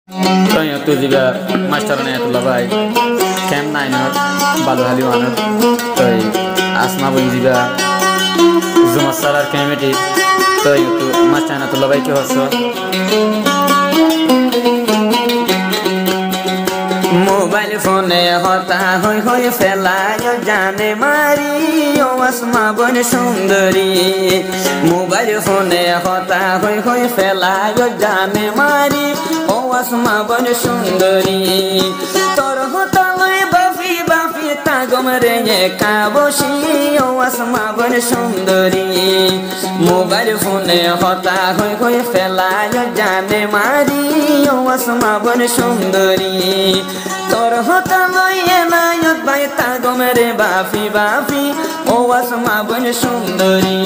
Tanya tu juga master ni tu labai camp niner balu hali mana tu asma pun juga zuma salar community tu itu master tu labai ke hoso mobile phone होता होई फैलायो जाने मारी ओ आसमा बन सुंदरी mobile phone होता होई फैलायो जाने मारी ओ आसमा बन सुंदरी तोर होता लय बाफी बाफी तागम रे काबोशी ओ आसमा बन सुंदरी मोबाइल फोन होता होई फैलायो जाने मारी ओ आसमा बन सुंदरी तोर होता लये नायक बाई तागम रे बाफी बाफी ओ आसमा बन सुंदरी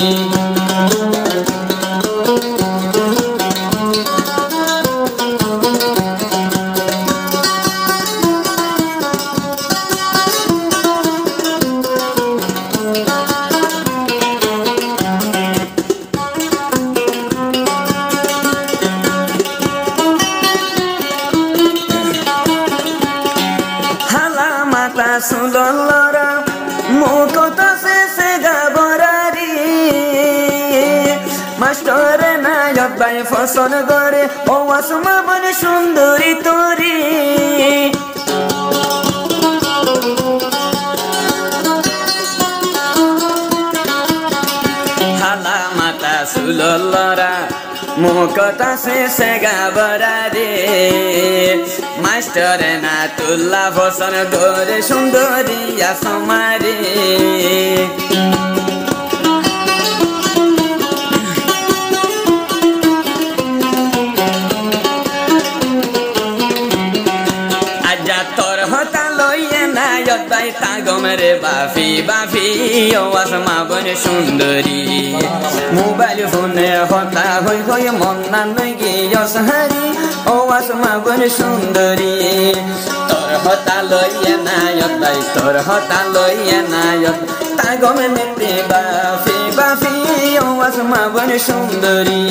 सुललरा मुकता से गाबरारी मास्टर नायक बाई फसन गरे ओ आसमा बन सुंदरी तोरी हाला माता सुललरा मुकता से गाबरारी मास्टर ना तुल्ला फसन गोरे सुंदरी आसमारी आजा तोर होता लये नायक बाई तागम रे बाफी बाफी ओ आसमा बन सुंदरी मोबाइल फोन होता होई मन्ना नगी यसहारी ओ आसमा बन सुंदरी तोर होता लये नायक बाई तोर होता लये नायक तागम नेते बाफी बाफी ओ आसमा बन सुंदरी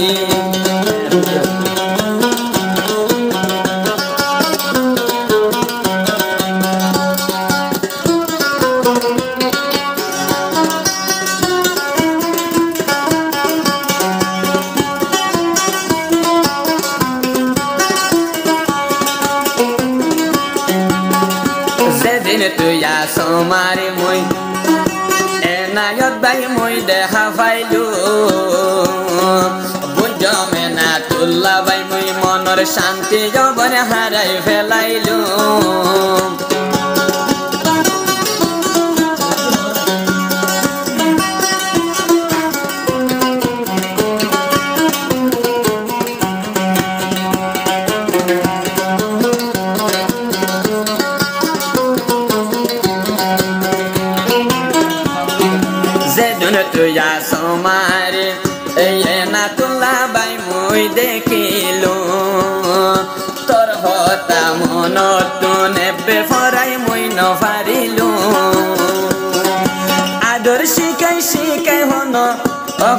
tu ya somari muy enayot bay muy deha failu bujo mena tulla bay muy monor shanti jobone harai felailu tu ya somari ena tulla bay muy dekilu tor hota mono tu nebbe forai muy no farilu ador shikai hono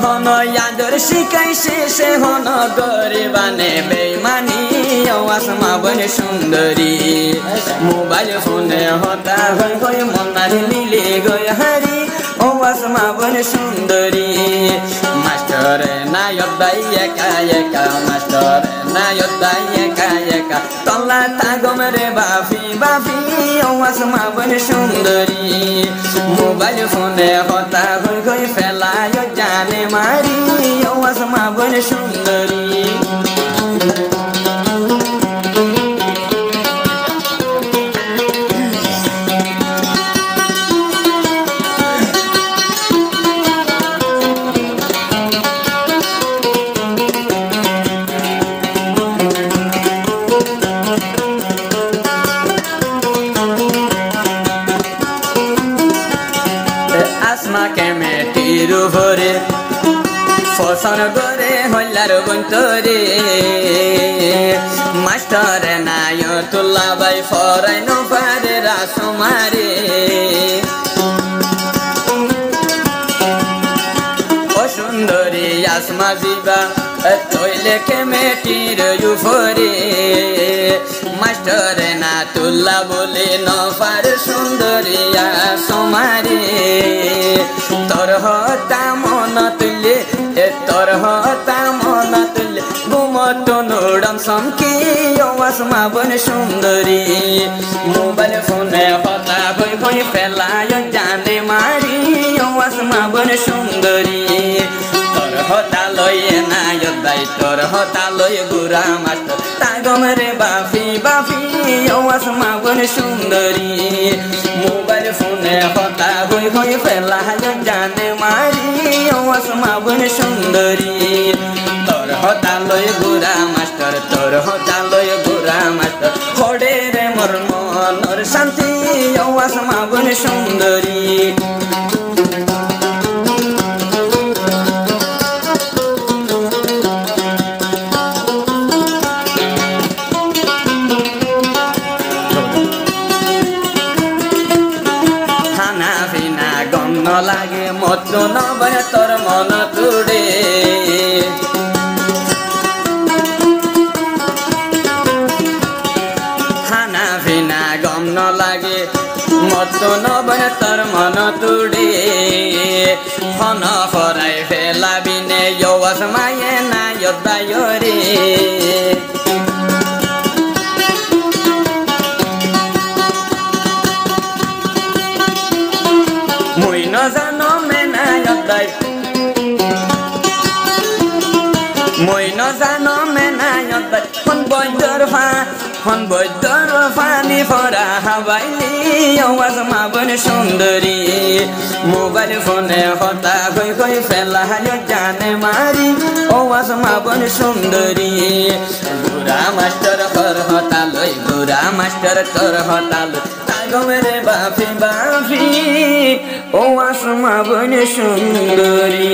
hono yador shikai se hono goribane beimani o asma bane sundari mobile phone hota hoy monari lile goy hari ओ आसमा बन सुंदरी master Nayak by एका master Nayak by एका तल्ला तागम रे बाफी बाफी ओ आसमा बन सुंदरी mobile phone होता होई फैलायो जाने मारी ओ आसमा बन सुंदरी ভরে ফসন করে হইলার বন্তরে মাস্টার নায়তুল্লাহ বাই ফরাই নফারে রাসমারে ও সুন্দরী আসমা জিবা তৈলে কেমেটির উপরে মাস্টার না তুল্লা বলে নফার সুন্দরিয়া সমারে তোর হতা মন তুলে তোর হতা মন তুলে ঘুমত নোড়ম সমকি ওয়াসমা বন সুন্দরী মোবাইল ফোনে হতা হই হই ফেলায় জানে মারি ওয়াসমা বন সুন্দরী তোর হতা লয়ে না দাই তোর হতা লয়ে গুড়া মাস্টার তাগম রে বাফি বাফি ওয়াসমা বন সুন্দরী মোবাইল ফোনে হতা হই হই ফেলায় জানে মারি ওয়াসমা বন সুন্দরী তোর হতা লয়ে গুড়া মাস্টার তোর হতা লয়ে গুড়া মাস্টার হড়ে রে মোর মনর শান্তি ওয়াসমা বন সুন্দরী লাগে মত নবনে তোর মন তুড়ে খানা পিনা গম ন লাগে মত নবনে তোর মন তুড়ে হন ফরাই ফেলাবিনে যৌবস মায়ে না যদ্দায়রে মুই ন জানো মেনা যদ্দাই মুই ন জানো মেনা যদ্দাই হন বৈদ্যর ফানি ফরা হাবাইলি ওয়াসমা বন সুন্দরী মোবাইল ফোনে হতা হই হই ফেলা জানে মারি ওয়াসমা বন সুন্দরী গুড়া মাস্টার কর হতা লই গুড়া মাস্টার কর হতা লই তাগমেরে বাফি বাফি ওয়াসমা বন সুন্দরী।